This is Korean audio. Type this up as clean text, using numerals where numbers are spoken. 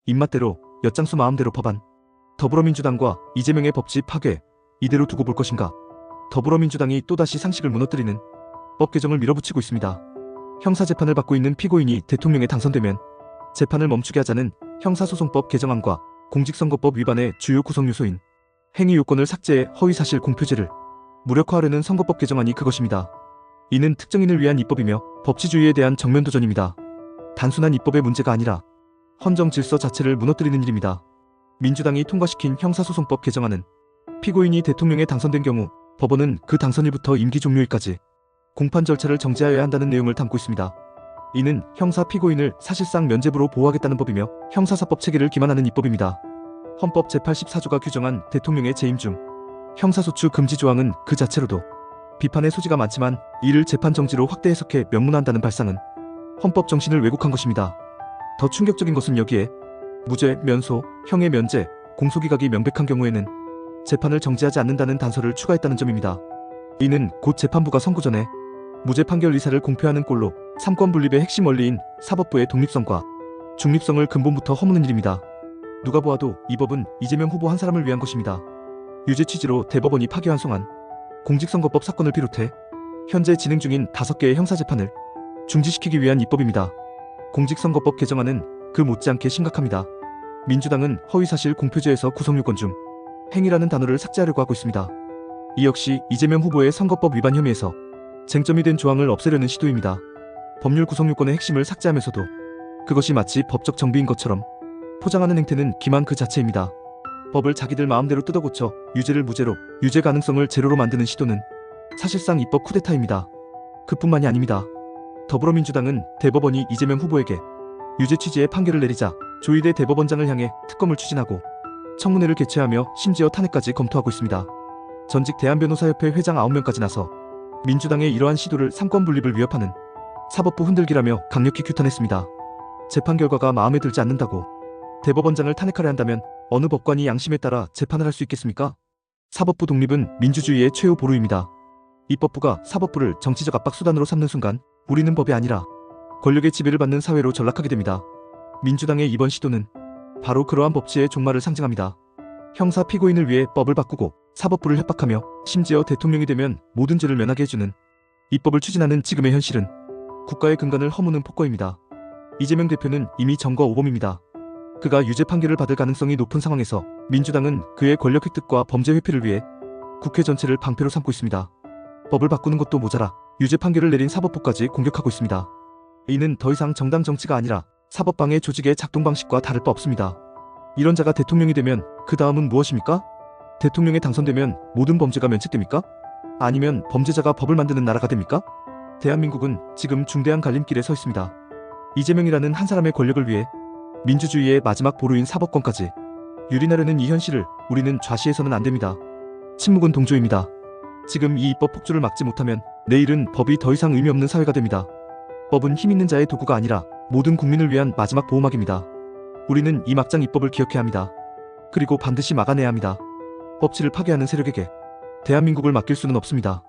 입맛대로, 엿장수 마음대로 법안. 더불어민주당과 이재명의 법치 파괴, 이대로 두고 볼 것인가? 더불어민주당이 또다시 상식을 무너뜨리는 법 개정을 밀어붙이고 있습니다. 형사재판을 받고 있는 피고인이 대통령에 당선되면 재판을 멈추게 하자는 형사소송법 개정안과 공직선거법 위반의 주요 구성요소인 행위요건을 삭제해 허위사실 공표죄를 무력화하려는 선거법 개정안이 그것입니다. 이는 특정인을 위한 입법이며 법치주의에 대한 정면도전입니다. 단순한 입법의 문제가 아니라 헌정 질서 자체를 무너뜨리는 일입니다. 민주당이 통과시킨 형사소송법 개정안은 피고인이 대통령에 당선된 경우 법원은 그 당선일부터 임기 종료일까지 공판 절차를 정지하여야 한다는 내용을 담고 있습니다. 이는 형사 피고인을 사실상 면죄부로 보호하겠다는 법이며 형사사법 체계를 기만하는 입법입니다. 헌법 제84조가 규정한 대통령의 재임 중 형사소추 금지 조항은 그 자체로도 비판의 소지가 많지만 이를 재판 정지로 확대 해석해 명문화한다는 발상은 헌법 정신을 왜곡한 것입니다. 더 충격적인 것은 여기에 무죄, 면소, 형의 면제, 공소기각이 명백한 경우에는 재판을 정지하지 않는다는 단서를 추가했다는 점입니다. 이는 곧 재판부가 선고 전에 무죄 판결 의사를 공표하는 꼴로 삼권 분립의 핵심 원리인 사법부의 독립성과 중립성을 근본부터 허무는 일입니다. 누가 보아도 이 법은 이재명 후보 한 사람을 위한 것입니다. 유죄 취지로 대법원이 파기환송한 공직선거법 사건을 비롯해 현재 진행 중인 5개의 형사재판을 중지시키기 위한 입법입니다. 공직선거법 개정안은 그 못지않게 심각합니다. 민주당은 허위사실 공표죄에서 구성요건 중 행위라는 단어를 삭제하려고 하고 있습니다. 이 역시 이재명 후보의 선거법 위반 혐의에서 쟁점이 된 조항을 없애려는 시도입니다. 법률 구성요건의 핵심을 삭제하면서도 그것이 마치 법적 정비인 것처럼 포장하는 행태는 기만 그 자체입니다. 법을 자기들 마음대로 뜯어고쳐 유죄를 무죄로, 유죄 가능성을 제로로 만드는 시도는 사실상 입법 쿠데타입니다. 그뿐만이 아닙니다. 더불어민주당은 대법원이 이재명 후보에게 유죄 취지의 판결을 내리자 조희대 대법원장을 향해 특검을 추진하고 청문회를 개최하며 심지어 탄핵까지 검토하고 있습니다. 전직 대한변호사협회 회장 9명까지 나서 민주당의 이러한 시도를 삼권 분립을 위협하는 사법부 흔들기라며 강력히 규탄했습니다. 재판 결과가 마음에 들지 않는다고 대법원장을 탄핵하려 한다면 어느 법관이 양심에 따라 재판을 할 수 있겠습니까? 사법부 독립은 민주주의의 최후 보루입니다. 입법부가 사법부를 정치적 압박 수단으로 삼는 순간 우리는 법이 아니라 권력의 지배를 받는 사회로 전락하게 됩니다. 민주당의 이번 시도는 바로 그러한 법치의 종말을 상징합니다. 형사 피고인을 위해 법을 바꾸고 사법부를 협박하며 심지어 대통령이 되면 모든 죄를 면하게 해주는 입법을 추진하는 지금의 현실은 국가의 근간을 허무는 폭거입니다. 이재명 대표는 이미 정거 오범입니다. 그가 유죄 판결을 받을 가능성이 높은 상황에서 민주당은 그의 권력 획득과 범죄 회피를 위해 국회 전체를 방패로 삼고 있습니다. 법을 바꾸는 것도 모자라 유죄 판결을 내린 사법부까지 공격하고 있습니다. 이는 더 이상 정당 정치가 아니라 사법방해 조직의 작동 방식과 다를 바 없습니다. 이런 자가 대통령이 되면 그 다음은 무엇입니까? 대통령에 당선되면 모든 범죄가 면책됩니까? 아니면 범죄자가 법을 만드는 나라가 됩니까? 대한민국은 지금 중대한 갈림길에 서 있습니다. 이재명이라는 한 사람의 권력을 위해 민주주의의 마지막 보루인 사법권까지 유린하려는 이 현실을 우리는 좌시해서는 안 됩니다. 침묵은 동조입니다. 지금 이 입법 폭주를 막지 못하면 내일은 법이 더 이상 의미 없는 사회가 됩니다. 법은 힘 있는 자의 도구가 아니라 모든 국민을 위한 마지막 보호막입니다. 우리는 이 막장 입법을 기억해야 합니다. 그리고 반드시 막아내야 합니다. 법치를 파괴하는 세력에게 대한민국을 맡길 수는 없습니다.